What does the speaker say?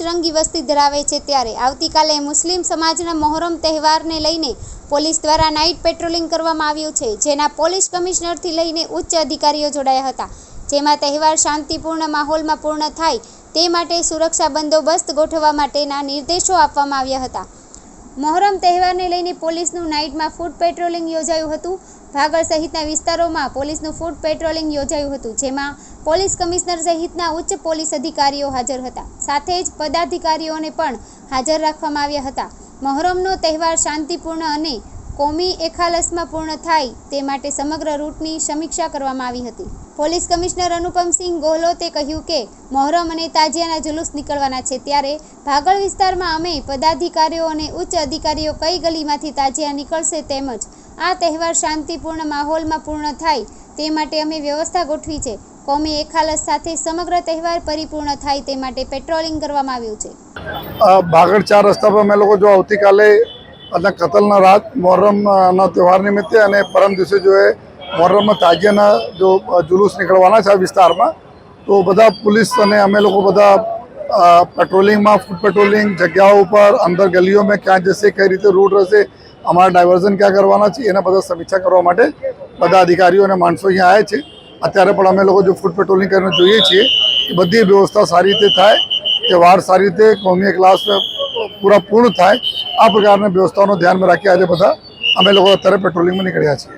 પચરંગી વસ્તી ધરાવે છે, ત્યારે આવતીકાલે મુસ્લિમ સમાજના મોહરમ તહેવારને લઈને પોલીસ દ્વારા નાઇટ પેટ્રોલિંગ કરવામાં આવ્યું છે, જેના પોલીસ કમિશનરથી લઈને ઉચ્ચ અધિકારીઓ જોડાયા હતા, જેમાં તહેવાર શાંતિપૂર્ણ માહોલમાં પૂર્ણ થાય તે માટે સુરક્ષા બંદોબસ્ત ગોઠવવા માટેના નિર્દેશો આપવામાં આવ્યા હતા। મોહરમ તહેવારને લઈને પોલીસનું નાઇટમાં ફૂટ પેટ્રોલિંગ યોજાયું હતું। ભાગળ સહિતના વિસ્તારોમાં પોલીસનું ફૂટ પેટ્રોલિંગ યોજાયું હતું, જેમાં પોલીસ કમિશનર સહિતના ઉચ્ચ પોલીસ અધિકારીઓ હાજર હતા, સાથે જ પદાધિકારીઓને પણ હાજર રાખવામાં આવ્યા હતા। મોહરમનો તહેવાર શાંતિપૂર્ણ અને કોમી એખાલસમાં પૂર્ણ થાય તે માટે સમગ્ર રૂટની સમીક્ષા કરવામાં આવી હતી। પોલીસ કમિશનર અનુપમસિંહ ગોહલોતે કહ્યું કે મોહરમ અને તાજિયાના જુલુસ નીકળવાના છે, ત્યારે ભાગળ વિસ્તારમાં અમે પદાધિકારીઓ અને ઉચ્ચ અધિકારીઓ કઈ ગલીમાંથી તાજિયા નીકળશે તેમજ આ તહેવાર શાંતિપૂર્ણ માહોલમાં પૂર્ણ થાય તે માટે અમે વ્યવસ્થા ગોઠવી છે। કોમી એખાલસ સાથે સમગ્ર તહેવાર પરિપૂર્ણ થાય તે માટે પેટ્રોલિંગ કરવામાં આવ્યું છે। ભાગળ 4 રસ્તા પર અમે લોકો જો આવતીકાલે અને કતલના રાત મોહરમના તહેવાર નિમિત્તે અને પરમ દિવસે જો એ મોહરમમાં તાજિયાના જો જુલુસ નીકળવાના છે આ વિસ્તારમાં, તો બધા પોલીસ અને અમે લોકો બધા પેટ્રોલિંગમાં ફૂટ પેટ્રોલિંગ જગ્યાઓ ઉપર અંદર ગલીઓમાં ક્યાં જશે, કઈ રીતે રૂટ રહેશે, અમારા ડાયવર્ઝન ક્યાં કરવાના છે એના બધા સમીક્ષા કરવા માટે બધા અધિકારીઓ અને માણસો અહીંયા આવ્યા છે। અત્યારે પણ અમે લોકો જો ફૂટ પેટ્રોલિંગ કરીને જોઈએ છીએ કે બધી વ્યવસ્થા સારી રીતે થાય, તહેવાર સારી રીતે કોમી ક્લાસ પૂરા પૂર્ણ થાય, આ પ્રકારની વ્યવસ્થાઓનું ધ્યાનમાં રાખી આજે બધા અમે લોકો અત્યારે પેટ્રોલિંગમાં નીકળ્યા છીએ।